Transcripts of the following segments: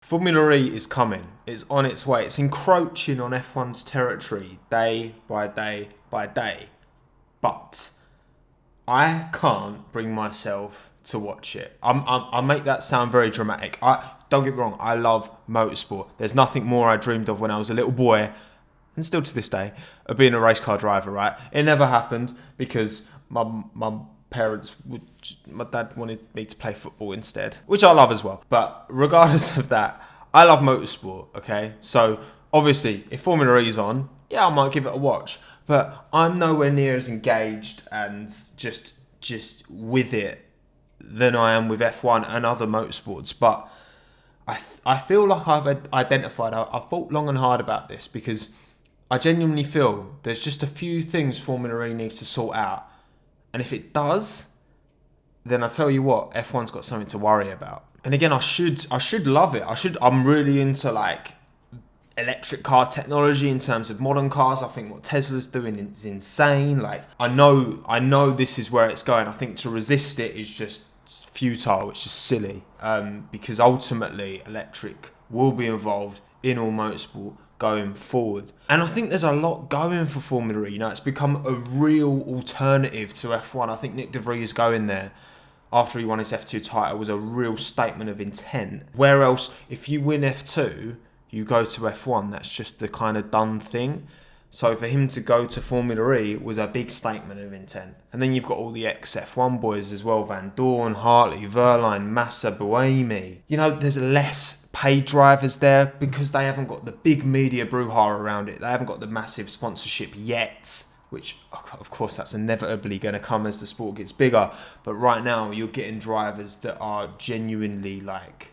Formula E is coming. It's on its way. It's encroaching on F1's territory day by day by day. But I can't bring myself to watch it. I make that sound very dramatic. Don't get me wrong. I love motorsport. There's nothing more I dreamed of when I was a little boy, and still to this day, of being a race car driver. Right? It never happened because my dad wanted me to play football instead, which I love as well. But regardless of that, I love motorsport. Okay, so obviously, if Formula E is on, yeah, I might give it a watch. But I'm nowhere near as engaged and just with it than I am with F1 and other motorsports. But I feel like I've identified. I've thought long and hard about this because I genuinely feel there's just a few things Formula E needs to sort out. And if it does, then I tell you what, F1's got something to worry about. And again, I should love it. I'm really into like electric car technology in terms of modern cars. I think what Tesla's doing is insane. Like I know this is where it's going. I think to resist it is just futile. It's just silly. Because ultimately electric will be involved in all motorsport going forward. And I think there's a lot going for Formula E. It's become a real alternative to F1. I think Nick de Vries going there after he won his F2 title was a real statement of intent. Where else, if you win F2, you go to F1, that's just the kind of done thing. So for him to go to Formula E was a big statement of intent. And then you've got all the ex-F1 boys as well, Van Dorn, Hartley, Verline, Massa, Buemi. There's less paid drivers there because they haven't got the big media brouhaha around it. They haven't got the massive sponsorship yet, which of course that's inevitably going to come as the sport gets bigger. But right now you're getting drivers that are genuinely like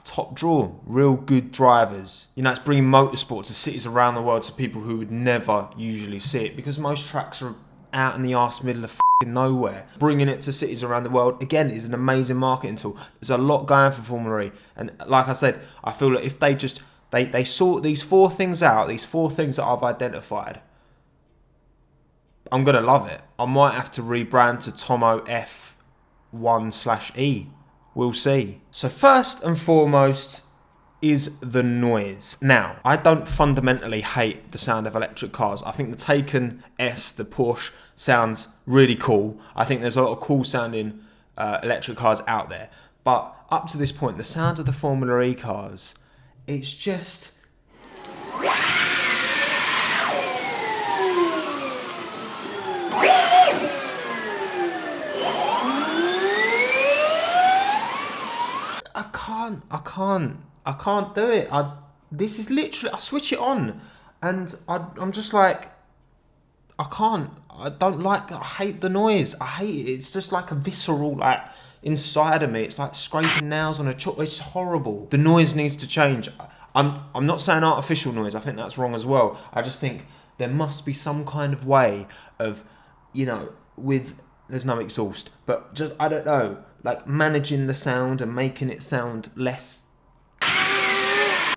top draw, real good drivers. It's bringing motorsport to cities around the world to people who would never usually see it because most tracks are out in the arse middle of nowhere. Bringing it to cities around the world, again, is an amazing marketing tool. There's a lot going for Formula E. And like I said, I feel that if they sort these four things out, these four things that I've identified, I'm going to love it. I might have to rebrand to Tommo F1/E. We'll see. So first and foremost is the noise. Now, I don't fundamentally hate the sound of electric cars. I think the Taycan S, the Porsche, sounds really cool. I think there's a lot of cool sounding electric cars out there. But up to this point, the sound of the Formula E cars, it's just... I can't do it. This is literally, I switch it on and I'm just like, I hate the noise. I hate it. It's just like a visceral, like inside of me. It's like scraping nails on a chalk. It's horrible. The noise needs to change. I'm not saying artificial noise. I think that's wrong as well. I just think there must be some kind of way of, there's no exhaust, but just, I don't know, like managing the sound and making it sound less. I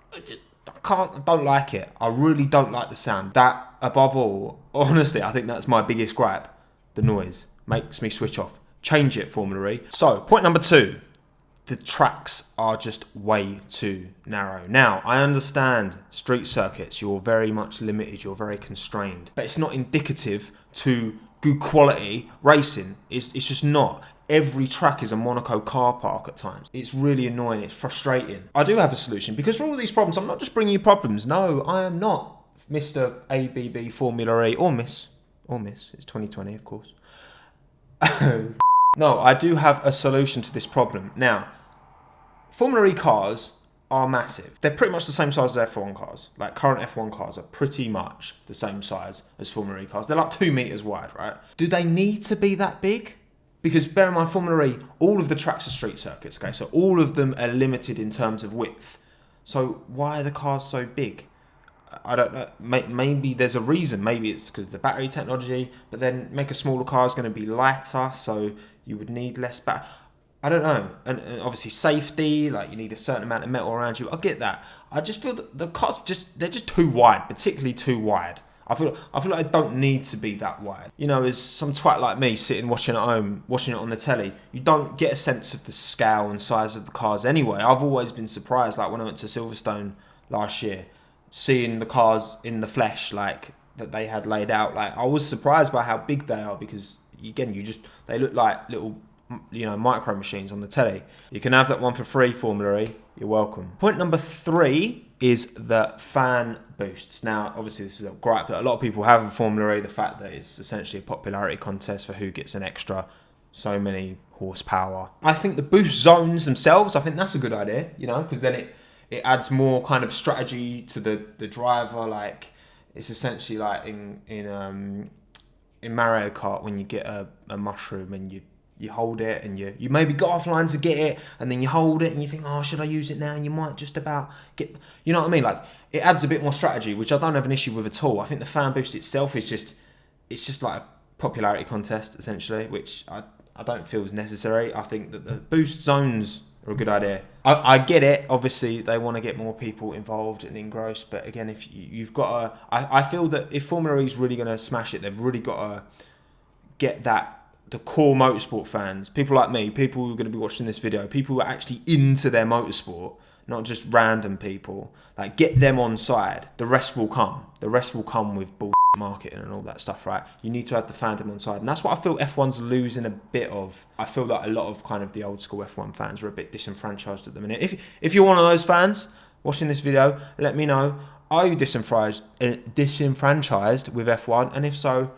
don't like it. I really don't like the sound. That, above all, honestly, I think that's my biggest gripe. The noise makes me switch off. Change it, Formula E. So, point number 2. The tracks are just way too narrow. Now, I understand street circuits, you're very much limited, you're very constrained. But it's not indicative to good quality racing. It's just not. Every track is a Monaco car park at times. It's really annoying. It's frustrating. I do have a solution because for all these problems, I'm not just bringing you problems. No, I am not Mr. ABB Formula E or Miss. It's 2020, of course. No, I do have a solution to this problem. Now, Formula E cars are massive. They're pretty much the same size as F1 cars. Like current F1 cars are pretty much the same size as Formula E cars. They're like 2 meters wide, right? Do they need to be that big? Because bear in mind, Formula E, all of the tracks are street circuits, okay? So all of them are limited in terms of width. So why are the cars so big? I don't know. Maybe there's a reason. Maybe it's because of the battery technology, but then make a smaller car is going to be lighter, so you would need less battery. I don't know. And obviously safety, like you need a certain amount of metal around you. I get that. I just feel that the cars they're just too wide, particularly too wide. I feel like I don't need to be that wide. You know, as some twat like me sitting watching at home, watching it on the telly, you don't get a sense of the scale and size of the cars anyway. I've always been surprised, like when I went to Silverstone last year, seeing the cars in the flesh, like that they had laid out. Like I was surprised by how big they are because again, they look like little, you know, micro machines on the telly. You can have that one for free, Formula E. You're welcome. Point number 3 is the fan boosts. Now, obviously, this is a gripe that a lot of people have in Formula E, the fact that it's essentially a popularity contest for who gets an extra so many horsepower. I think the boost zones themselves, I think that's a good idea, you know, because then it adds more kind of strategy to the driver. Like, it's essentially like in Mario Kart when you get a mushroom and you hold it and you maybe go offline to get it and then you hold it and you think, oh, should I use it now? And you might just about get, you know what I mean? Like it adds a bit more strategy, which I don't have an issue with at all. I think the fan boost itself is just like a popularity contest essentially, which I don't feel is necessary. I think that the boost zones are a good idea. I get it. Obviously, they want to get more people involved and engrossed. But again, if you've got to, I feel that if Formula E is really going to smash it, they've really got to get the core motorsport fans, people like me, people who are going to be watching this video, people who are actually into their motorsport, not just random people, like get them on side. The rest will come. The rest will come with bullshit marketing and all that stuff, right? You need to have the fandom on side. And that's what I feel F1's losing a bit of. I feel that a lot of kind of the old school F1 fans are a bit disenfranchised at the minute. If you're one of those fans watching this video, let me know. Are you disenfranchised with F1? And if so,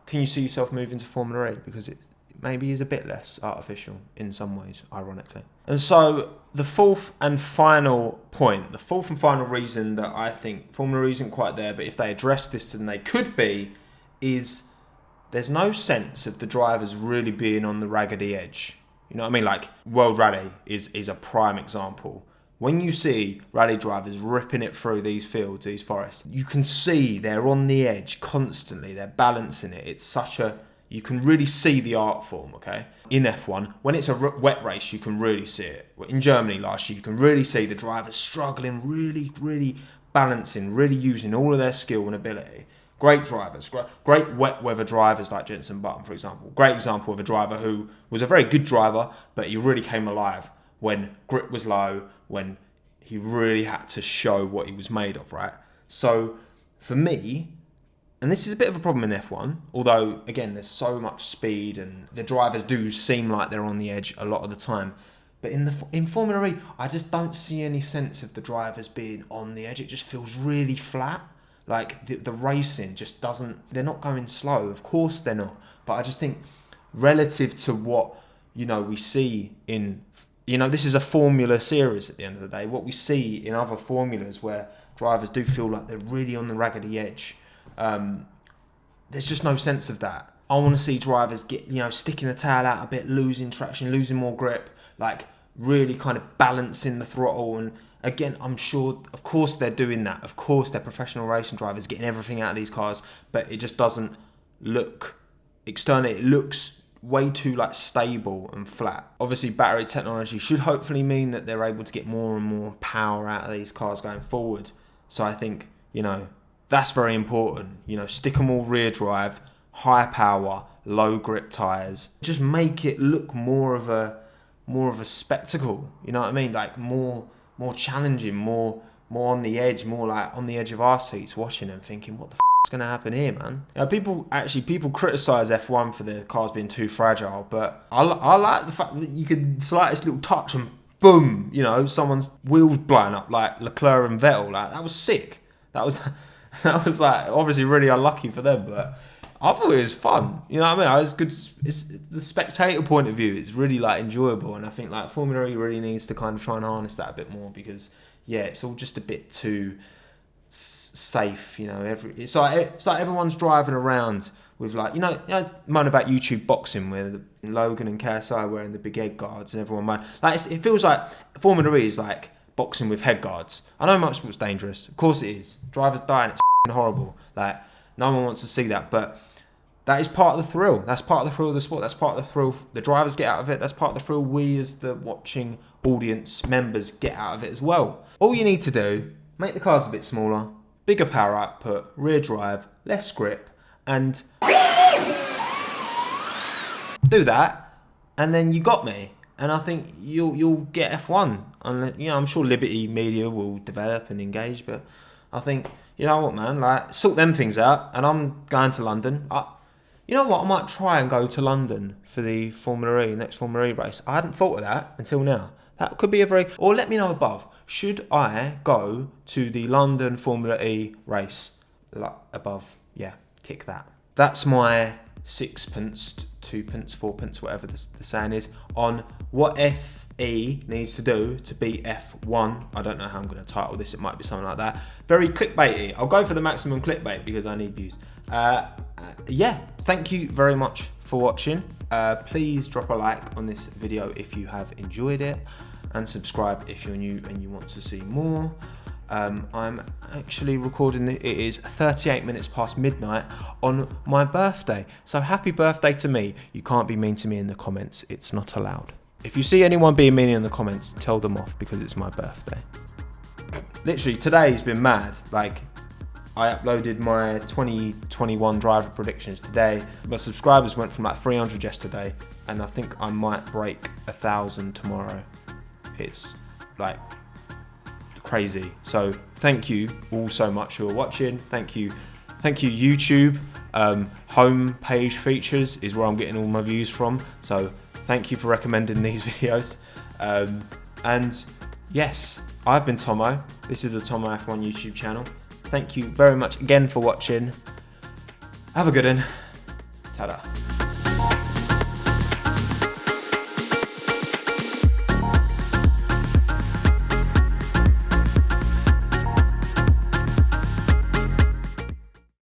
can you see yourself moving to Formula E? Because it maybe is a bit less artificial in some ways, ironically. And so the fourth and final reason that I think Formula E isn't quite there, but if they address this and they could be, is there's no sense of the drivers really being on the raggedy edge. You know what I mean? Like World Rally is a prime example. When you see rally drivers ripping it through these fields, these forests, you can see they're on the edge constantly. They're balancing it. It's you can really see the art form, okay? In F1, when it's a wet race, you can really see it. In Germany last year, you can really see the drivers struggling, really, really balancing, really using all of their skill and ability. Great drivers, great wet weather drivers like Jenson Button, for example. Great example of a driver who was a very good driver, but he really came alive when grip was low, when he really had to show what he was made of, right? So for me, and this is a bit of a problem in F1, although again, there's so much speed and the drivers do seem like they're on the edge a lot of the time. But in Formula E, I just don't see any sense of the drivers being on the edge. It just feels really flat. Like the racing just doesn't, they're not going slow. Of course they're not. But I just think relative to what, you know, we see in, you know, this is a formula series at the end of the day. What we see in other formulas where drivers do feel like they're really on the raggedy edge, there's just no sense of that. I want to see drivers get, you know, sticking the tail out a bit, losing traction, losing more grip, like really kind of balancing the throttle. And again, I'm sure, of course they're doing that. Of course they're professional racing drivers getting everything out of these cars, but it just doesn't look externally. It looks way too like stable and flat. Obviously, battery technology should hopefully mean that they're able to get more and more power out of these cars going forward. So I think, you know, that's very important. You know, stick them all rear drive, high power, low grip tires. Just make it look more of a spectacle. You know what I mean? Like more challenging, more on the edge, more like on the edge of our seats, watching and thinking, what the f*** is going to happen here, man? You know, people criticize F1 for the cars being too fragile, but I like the fact that you could slightest little touch and boom, you know, someone's wheels blowing up like Leclerc and Vettel. Like that was sick. That was like obviously really unlucky for them, but I thought it was fun. You know what I mean? It's good. It's the spectator point of view. It's really like enjoyable, and I think like Formula E really needs to kind of try and harness that a bit more because yeah, it's all just a bit too safe. You know, it's like everyone's driving around with like you know moan about YouTube boxing where Logan and KSI wearing the big head guards and everyone like it feels like Formula E is like boxing with head guards. I know motorsport's dangerous, of course it is. Drivers die and it's horrible. Like no one wants to see that, but that is part of the thrill. That's part of the thrill of the sport. That's part of the thrill the drivers get out of it. That's part of the thrill we as the watching audience members get out of it as well. All you need to do, make the cars a bit smaller, bigger power output, rear drive, less grip, and do that, and then you got me. And I think you'll get F1. And I'm sure Liberty Media will develop and engage, but I think, you know what, man, like, sort them things out. And I'm going to London. You know what? I might try and go to London for the next Formula E race. I hadn't thought of that until now. That could be or let me know above. Should I go to the London Formula E race? Above, yeah, tick that. That's my 6pence, 2pence, 4pence, whatever the saying is, on what FE needs to do to beat F1. I don't know how I'm going to title this. It might be something like that. Very clickbaity. I'll go for the maximum clickbait because I need views. Yeah, thank you very much for watching. Please drop a like on this video if you have enjoyed it, and subscribe if you're new and you want to see more. I'm actually recording it is 38 minutes past midnight on my birthday, so happy birthday to me. You can't be mean to me in the comments, it's not allowed. If you see anyone being mean in the comments, tell them off because it's my birthday. Literally today's been mad. Like, I uploaded my 2021 driver predictions today. My subscribers went from like 300 yesterday, and I think I might break 1,000 tomorrow. It's like crazy. So thank you all so much who are watching. Thank you YouTube. Home page features is where I'm getting all my views from. So thank you for recommending these videos. And yes, I've been Tommo. This is the Tommo F1 YouTube channel. Thank you very much again for watching. Have a good one. Ta-da.